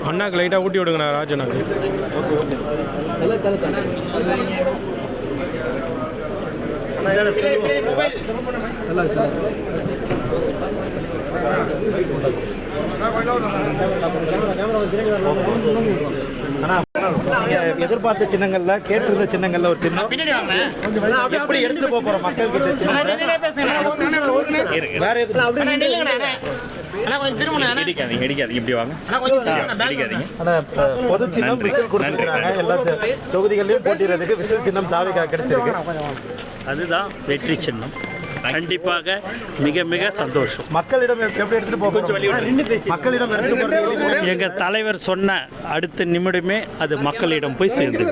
அண்ணாக்கு லைட்டா ஊட்டி விடுங்கண்ணா ராஜண்ணாக்கு. எதிர்பார்த்த சின்னங்கள்ல கேட்டிருந்த சின்னங்கள்ல ஒரு சின்னம் எப்படி எடுத்து போறோம் மக்கள் கிட்ட வேற பொது சின்னம் விசில் கொடுத்துருக்காங்க. எல்லா தொகுதிகளிலும் போட்டிடுறதுக்கு விசில் சின்னம் தாவிகா கிடைச்சிருக்கு. அதுதான் வெற்றி சின்னம். கண்டிப்பாக மிக மிக சந்தோஷம். மக்களிடம் எப்படி எடுத்துட்டு போக மக்களிடம் எங்க தலைவர் சொன்ன அடுத்த நிமிடமே அது மக்களிடம் போய் சேர்ந்து